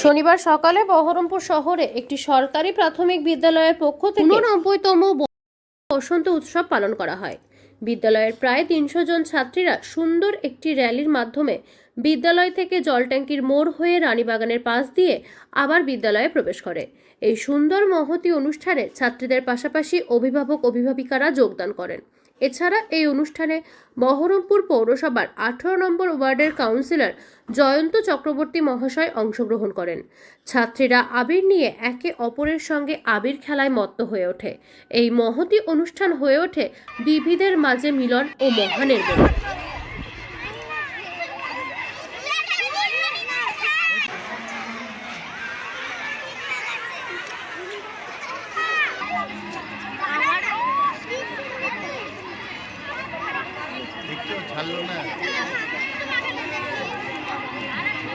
শনিবার সকালে বহরমপুর শহরে একটি সরকারি প্রাথমিক বিদ্যালয়ের পক্ষ থেকে 89তম বসন্ত উৎসব পালন করা হয়। বিদ্যালয়ের প্রায় 300 জন ছাত্রীরা সুন্দর একটি র্যালির মাধ্যমে বিদ্যালয় থেকে জলট্যাঙ্কির মোড় হয়ে রানীবাগানের পাশ দিয়ে আবার বিদ্যালয়ে প্রবেশ করে। এই সুন্দর মহতী অনুষ্ঠানে ছাত্রীদের পাশাপাশি অভিভাবক অভিভাবিকারা যোগদান করেন। এছাড়া এই অনুষ্ঠানে বহরমপুর পৌরসভার 18 নম্বর ওয়ার্ডের কাউন্সিলর জয়ন্ত চক্রবর্তী মহাশয় অংশগ্রহণ করেন। ছাত্রীরা আবির নিয়ে একে অপরের সঙ্গে আবির খেলায় মত্ত হয়ে ওঠে। এই মহতী অনুষ্ঠান হয়ে ওঠে বিবিধের মাঝে মিলন ও মহানের বলে।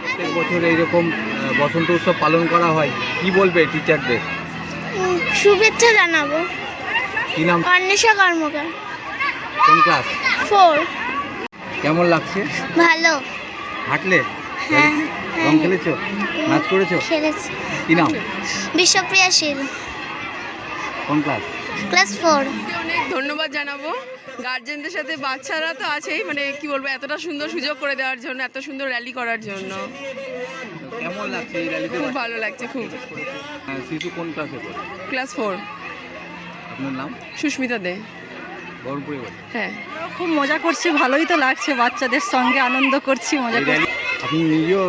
প্রত্যেক বছর এইরকম বসন্ত উৎসব পালন করা হয়, কি বলবে টিচারদের? শুভেচ্ছা জানাবো। কি নাম? অন্বেষা কর্মকার, কোন ক্লাস? 4। কেমন লাগছে? ভালো। হাঁটলে? হ্যাঁ। রং খেলেছো? নাচ করেছো? খেলেছি। কি নাম? বিশ্বপ্রিয়া শীল, কোন ক্লাস? ক্লাস 4। অনেক ধন্যবাদ জানাবো গার্জেনদের সাথে, বাচ্চারা তো আছেই, মানে কি বলবো, এতটা সুন্দর সুযোগ করে দেওয়ার জন্য, এত সুন্দর র্যালি করার জন্য। কেমন লাগছে এই র্যালিতে? খুব ভালো লাগছে, খুব। শিশু কোন ক্লাসে পড়ে? ক্লাস 4। আপনার নাম? সুস্মিতা দে। বহরমপুরে বাড়ি? হ্যাঁ, খুব মজা করছি, ভালোই তো লাগছে, বাচ্চাদের সঙ্গে আনন্দ করছি, মজা এই করছি। র্যালি আপনি নিজেও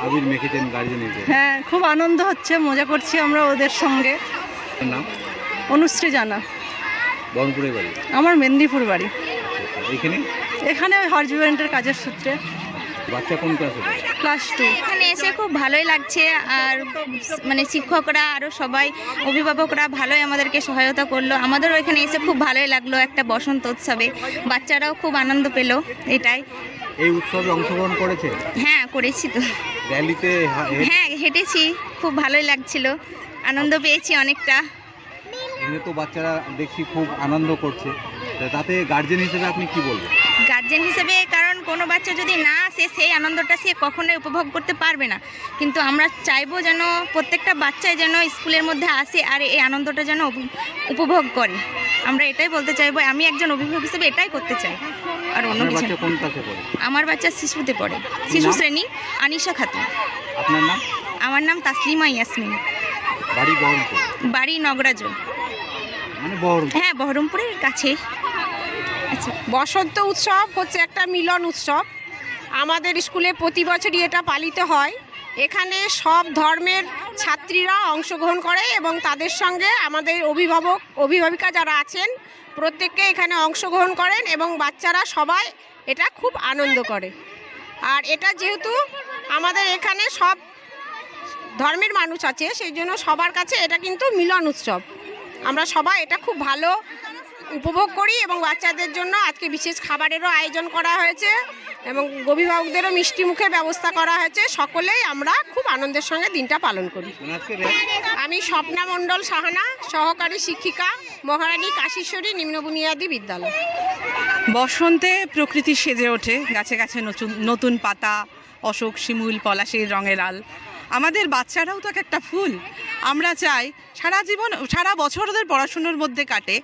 আবির মেখেছেন গার্জেন হিসেবে? হ্যাঁ, খুব আনন্দ হচ্ছে, মজা করছি আমরা ওদের সঙ্গে। আপনার নাম? অনুশ্রী জানা। বহরমপুরে বাড়ি? আমার মেদিনীপুর বাড়ি। এখানে এখানে হাজবেন্ডের কাজের সূত্রে। বাচ্চা কোন ক্লাসে পড়ে? ক্লাস 2। এখানে এসে খুব ভালোই লাগছে, আর মানে শিক্ষকরা আরও সবাই অভিভাবকরা ভালোই আমাদেরকে সহায়তা করলো। আমাদেরও এখানে এসে খুব ভালোই লাগলো একটা বসন্ত উৎসবে, বাচ্চারাও খুব আনন্দ পেলো। এটাই। এই উৎসবে অংশগ্রহণ করেছে? হ্যাঁ, করেছি তো। র্যালিতে হ্যাঁ, হেঁটেছি, খুব ভালোই লাগছিল, আনন্দ পেয়েছি অনেকটা। এখানে তো বাচ্চারা দেখছি খুব আনন্দ করছে, তাতে গার্জেন হিসেবে আপনি কি বলবেন? গার্জেন হিসেবে, কারণ কোনো বাচ্চা যদি না আসে সেই আনন্দটা সে কখনোই উপভোগ করতে পারবে না। কিন্তু আমরা চাইবো যেন প্রত্যেকটা বাচ্চাই যেন স্কুলের মধ্যে আসে আর এই আনন্দটা যেন উপভোগ করে। আমরা এটাই বলতে চাইবো, আমি একজন অভিভাবক হিসেবে এটাই করতে চাই, আর অন্য কিছু না। কোন ক্লাসে পড়ে? আমার বাচ্চা শিশুতে পড়ে, শিশু শ্রেণী, আনিশা খাতুন। আপনার নাম? আমার নাম তাসলিমা ইয়াসমিন। বাড়ি বহরমপুর? বাড়ি নগরাজ। মানে বহরমপুর? হ্যাঁ, বহরমপুরের কাছে। আচ্ছা, বসন্ত উৎসব হচ্ছে একটা মিলন উৎসব। আমাদের স্কুলে প্রতি বছরই এটা পালিত হয়। এখানে সব ধর্মের ছাত্রীরা অংশগ্রহণ করে এবং তাদের সঙ্গে আমাদের অভিভাবিকা যারা আছেন প্রত্যেককে এখানে অংশগ্রহণ করেন এবং বাচ্চারা সবাই এটা খুব আনন্দ করে। আর এটা যেহেতু আমাদের এখানে সব ধর্মের মানুষ আছে, সেই জন্য সবার কাছে এটা কিন্তু মিলন উৎসব। আমরা সবাই এটা খুব ভালো উপভোগ করি এবং বাচ্চাদের জন্য আজকে বিশেষ খাবারেরও আয়োজন করা হয়েছে এবং অভিভাবকদেরও মিষ্টি মুখের ব্যবস্থা করা হয়েছে। সকলেই আমরা খুব আনন্দের সঙ্গে দিনটা পালন করি। আমি স্বপ্না মণ্ডল সাহানা, সহকারী শিক্ষিকা, মহারানী কাশীশ্বরী নিম্ন বুনিয়াদী বিদ্যালয়। বসন্তে প্রকৃতি সেজে ওঠে, গাছে গাছে নতুন পাতা, অশোক, শিমুল, পলাশের রঙে লাল। আমাদের বাচ্চারাও তো একটা ফুল। আমরা চাই সারা বছর ওদের পড়াশুনোর মধ্যে কাটে,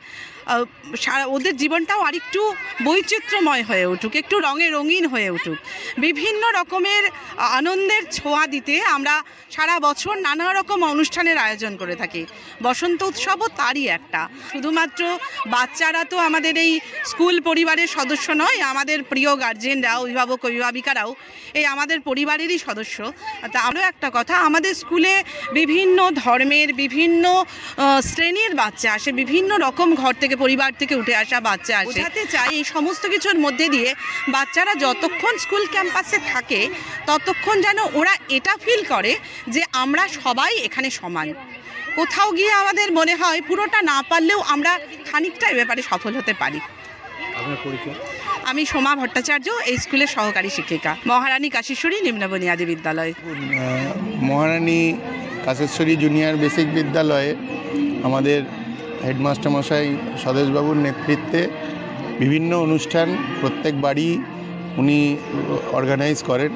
ওদের জীবনটাও আরেকটু বৈচিত্র্যময় হয়ে উঠুক, একটু রঙে রঙিন হয়ে উঠুক। বিভিন্ন রকমের আনন্দের ছোঁয়া দিতে আমরা সারা বছর নানা রকম অনুষ্ঠানের আয়োজন করে থাকি। বসন্ত উৎসবও তারই একটা। শুধুমাত্র বাচ্চারা তো আমাদের এই স্কুল পরিবারের সদস্য নয়, আমাদের প্রিয় গার্জেনরা, অভিভাবক অভিভাবিকারাও এই আমাদের পরিবারেরই সদস্য। তা আরও একটা কথা, আমাদের স্কুলে বিভিন্ন ধর্মের, বিভিন্ন শ্রেণীর বাচ্চা আসে, বিভিন্ন রকম ঘর থেকে, পরিবার থেকে উঠে আসা বাচ্চা আসে। বোঝাতে চাই এই সমস্ত কিছুর মধ্যে দিয়ে বাচ্চারা যতক্ষণ স্কুল ক্যাম্পাসে থাকে ততক্ষণ যেন ওরা এটা ফিল করে যে আমরা সবাই এখানে সমান। কোথাও গিয়ে আমাদের মনে হয় পুরোটা না পারলেও আমরা খানিকটা এ ব্যাপারে সফল হতে পারি। আপনার পরিচয়? আমি সোমা ভট্টাচার্য, এই স্কুলের সহকারী শিক্ষিকা, মহারানী কাশীশ্বরী নিম্ন বুনিয়াদী বিদ্যালয়। মহারানী কাশেশ্বরী জুনিয়র বেসিক বিদ্যালয়ে আমাদের হেডমাস্টার মশাই স্বদেশবাবুর নেতৃত্বে বিভিন্ন অনুষ্ঠান প্রত্যেক বাড়ি উনি অর্গানাইজ করেন।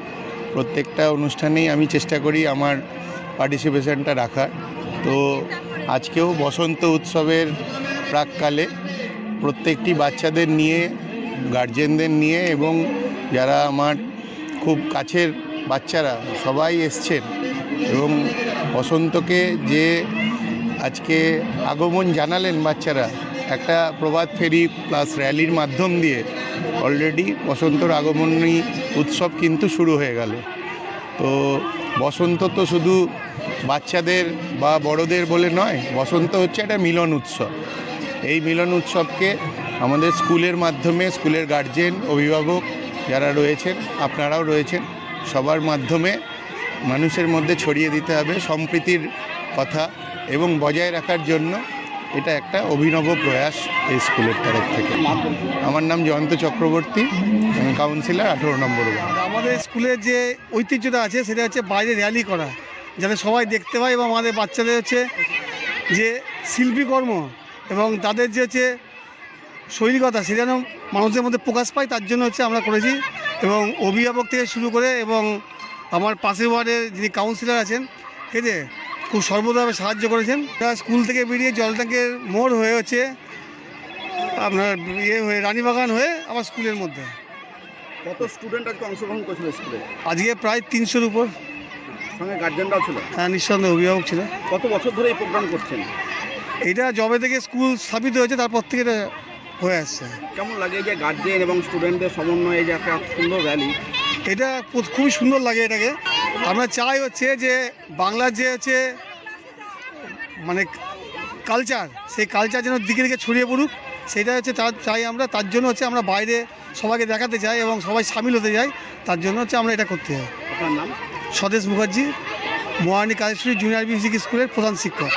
প্রত্যেকটা অনুষ্ঠানেই আমি চেষ্টা করি আমার পার্টিসিপেশনটা রাখার। তো আজকেও বসন্ত উৎসবের প্রাককালে প্রত্যেকটি বাচ্চাদের নিয়ে, গার্জেনদের নিয়ে এবং যারা আমার খুব কাছের বাচ্চারা সবাই এসছেন এবং বসন্তকে যে আজকে আগমন জানালেন বাচ্চারা একটা প্রভাত ফেরি প্লাস র্যালির মাধ্যম দিয়ে অলরেডি বসন্তর আগমনী উৎসব কিন্তু শুরু হয়ে গেল। তো বসন্ত তো শুধু বাচ্চাদের বা বড়দের বলে নয়, বসন্ত হচ্ছে একটা মিলন উৎসব। এই মিলন উৎসবকে আমাদের স্কুলের মাধ্যমে, স্কুলের গার্জেন, অভিভাবক যারা রয়েছেন, আপনারাও রয়েছেন, সবার মাধ্যমে মানুষের মধ্যে ছড়িয়ে দিতে হবে সম্প্রীতির কথা এবং বজায় রাখার জন্য এটা একটা অভিনব প্রয়াস এই স্কুলের তরফ থেকে। আমার নাম জয়ন্ত চক্রবর্তী, আমি কাউন্সিলর 18 নম্বর ওয়ার্ড। আমাদের স্কুলের যে ঐতিহ্যটা আছে সেটা হচ্ছে বাইরে র্যালি করা, যাতে সবাই দেখতে পায় এবং আমাদের বাচ্চাদের হচ্ছে যে শিল্পীকর্ম এবং তাদের যে হচ্ছে শৈলিকতা সেটা যেন মানুষদের মধ্যে প্রকাশ পায়, তার জন্য হচ্ছে আমরা করেছি। এবং অভিভাবক থেকে শুরু করে এবং আমার পাশের ওয়ার্ডের যিনি কাউন্সিলর আছেন, ঠিক আছে, খুব সর্বদাভাবে সাহায্য করেছেন। তারা স্কুল থেকে বেরিয়ে জলট্যাঙ্কের মোড় হয়ে হচ্ছে আপনার হয়ে রানীবাগান হয়ে আবার স্কুলের মধ্যে। কত স্টুডেন্ট আজকে অংশগ্রহণ করেছিল স্কুলে? আজকে প্রায় 300-র উপর। সঙ্গে গার্জেনরাও ছিল? হ্যাঁ, নিঃসন্দেহে অভিভাবক ছিল। কত বছর ধরে এই প্রোগ্রাম করছেন? এটা যবে থেকে স্কুল স্থাপিত হয়েছে তারপর থেকে এটা হয়ে আসছে। কেমন লাগে এই যে গার্জেন এবং স্টুডেন্টদের সমন্বয়ে যে একটা সুন্দর র্যালি? এটা খুবই সুন্দর লাগে এটাকে। আমরা চাই হচ্ছে যে বাংলার যে হচ্ছে মানে কালচার, সেই কালচার যেন দিকে দিকে ছড়িয়ে পড়ুক, সেটা হচ্ছে চাই আমরা। তার জন্য হচ্ছে আমরা বাইরে সবাইকে দেখাতে চাই এবং সবাই সামিল হতে চাই, তার জন্য হচ্ছে আমরা এটা করতে চাই। আপনার নাম? স্বদেশ মুখার্জি, মহারানী কালেশ্বরী জুনিয়র মিউজিক স্কুলের প্রধান শিক্ষক।